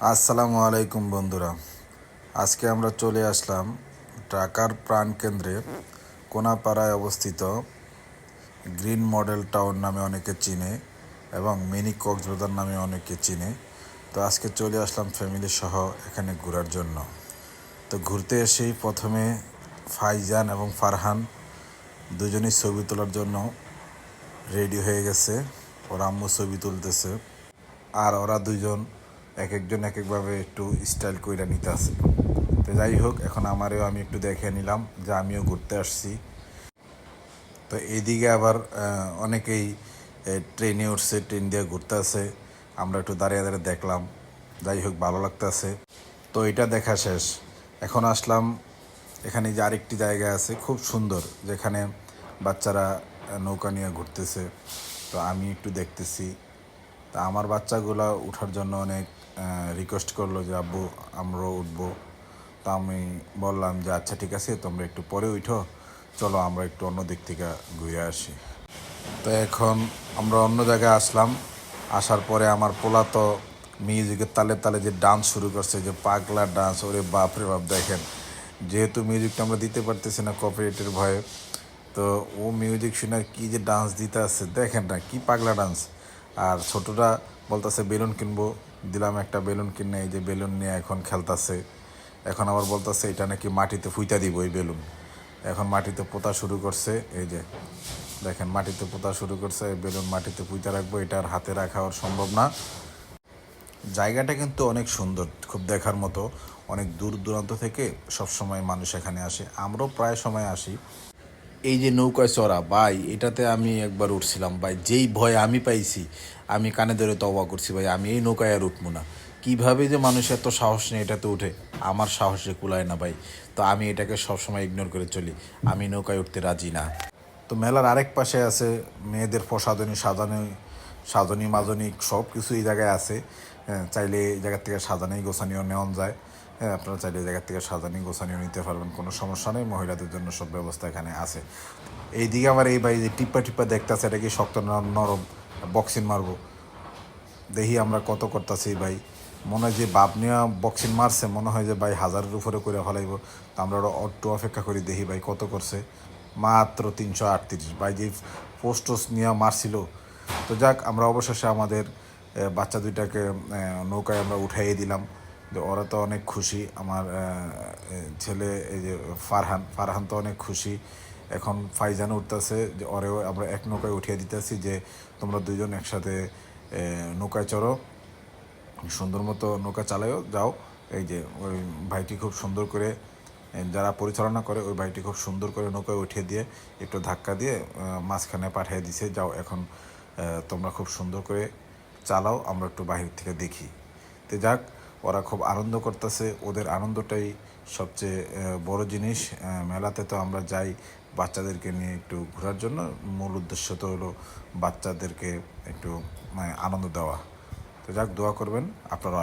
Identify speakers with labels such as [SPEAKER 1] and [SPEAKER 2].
[SPEAKER 1] আসসালামু আলাইকুম বন্ধুরা। আজকে আমরা চলে আসলাম ঢাকার প্রাণকেন্দ্রে কোনাপাড়ায় অবস্থিত গ্রিন মডেল টাউন নামে অনেকে চিনে এবং মিনি কক্সবাজার নামে অনেকে চিনে। তো আজকে চলে আসলাম ফ্যামিলি সহ এখানে ঘোরার জন্য। তো ঘুরতে এসেই প্রথমে ফাইজান এবং ফারহান দুজনেই ছবি তোলার জন্য রেডি হয়ে গেছে। ওরা আম্মু ছবি তুলতেছে আর ওরা দুইজন এক একজন এক একভাবে একটু স্টাইল কইরা নিতে আছে। তো যাই হোক, এখন আমি একটু দেখে নিলাম যে আমিও ঘুরতে আসছি। তো এইদিকে আবার অনেকেই ট্রেনে উঠছে, ট্রেন দিয়ে ঘুরতে আছে। আমরা একটু দাঁড়িয়ে দাঁড়িয়ে দেখলাম। যাই হোক, ভালো লাগতেছে। তো এটা দেখা শেষ, এখন আসলাম এখানে যে আরেকটি জায়গা আছে খুব সুন্দর, যেখানে বাচ্চারা নৌকা নিয়ে ঘুরতেছে। তো আমি একটু দেখতেছি। তা আমার বাচ্চাগুলো উঠার জন্য অনেক রিকোয়েস্ট করলো যে আব্বু আমরাও উঠবো। তা আমি বললাম যে আচ্ছা ঠিক আছে, তোমরা একটু পরে উঠো, চলো আমরা একটু অন্য দিক থেকে ঘুরে আসি। তো এখন আমরা অন্য জায়গায় আসলাম। আসার পরে আমার পোলা তো মিউজিকের তালে তালে যে ডান্স শুরু করছে, যে পাগলা ডান্স, ওরে বাপ রে বাপ! দেখেন, যেহেতু মিউজিকটা আমরা দিতে পারতেছি না কপিরাইটের ভয়ে, তো ও মিউজিক শুনে কী যে ডান্স দিতে আসছে, দেখেন না কি পাগলা ডান্স। আর ছোটরা বলতেছে বেলুন কিনবো, দিলাম একটা বেলুন কিনে, এই যে বেলুন নিয়ে এখন খেলতেছে। এখন আবার বলতেছে এটা নাকি মাটিতে ফুইতা দিব এই বেলুন। এখন মাটিতে পোতা শুরু করছে, এই যে দেখেন মাটিতে পোতা শুরু করছে, এই বেলুন মাটিতে পুঁতে রাখবো, এটা আর হাতে রাখা আর সম্ভব না। জায়গাটা কিন্তু অনেক সুন্দর, খুব দেখার মতো। অনেক দূর দূরান্ত থেকে সবসময় মানুষ এখানে আসে, আমরাও প্রায় সময় আসি। এই যে নৌকায় চড়া ভাই, এটাতে আমি একবার উঠছিলাম ভাই, যেই ভয় আমি পাইছি, আমি কানে ধরে তওবা করছি ভাই, আমি এই নৌকায় আর উঠবো না। কীভাবে যে মানুষ এত সাহস নেই এটাতে উঠে, আমার সাহসে কুলায় না ভাই। তো আমি এটাকে সবসময় ইগনোর করে চলি, আমি নৌকায় উঠতে রাজি না। তো মেলার আরেক পাশে আছে মেয়েদের প্রসাধনী, সাজনী মাজনী সব কিছু এই জায়গায় আছে। হ্যাঁ, চাইলে এই জায়গার থেকে সাজানি গোছানিও নেওয়া যায়। হ্যাঁ, আপনারা চাইলে এই জায়গার থেকে সাজানি গোছানিও নিতে পারবেন, কোনো সমস্যা নেই। মহিলাদের জন্য সব ব্যবস্থা এখানে আছে। এইদিকে আবার এই ভাই যে টিপ্পা টিপ্পা দেখতেছে, এটা কি শক্ত নরম, বক্সিং মারবো। দেখি আমরা কত করতেছি ভাই। মনে হয় যে বাপ নিয়ে বক্সিং মারছে, মনে হয় যে ভাই 1000-এর উপরে করে ফেলাইব। তো আমরা একটু অপেক্ষা করি, দেখি ভাই কত করছে। মাত্র 338 ভাই, যে পোস্টস নিয়ে মারছিল। তো যাক, আমরা অবশেষে আমাদের বাচ্চা দুইটাকে নৌকায় আমরা উঠাইয়ে দিলাম। যে ওরা তো অনেক খুশি, আমার ছেলে এই যে ফারহান তো অনেক খুশি। এখন ফাইজান উঠতেছে, যে ওরেও আমরা এক নৌকায় উঠিয়ে দিতেছি, যে তোমরা দুইজন একসাথে নৌকায় চড়ো, সুন্দর মতো নৌকা চালায়ও যাও। এই যে ওই ভাইটি খুব সুন্দর করে, যারা পরিচালনা করে ওই ভাইটি খুব সুন্দর করে নৌকায় উঠিয়ে দিয়ে একটু ধাক্কা দিয়ে মাঝখানে পাঠিয়ে দিছে, যাও এখন তোমরা খুব সুন্দর করে চালাও, আমরা একটু বাহির থেকে দেখি। তো যাক, ওরা খুব আনন্দ করতেছে, ওদের আনন্দটাই সবচেয়ে বড় জিনিস। মেলাতে তো আমরা যাই বাচ্চাদেরকে নিয়ে একটু ঘোরার জন্য, মূল উদ্দেশ্য তো হলো বাচ্চাদেরকে একটু আনন্দ দেওয়া। তো যাক, দোয়া করবেন আপনারা।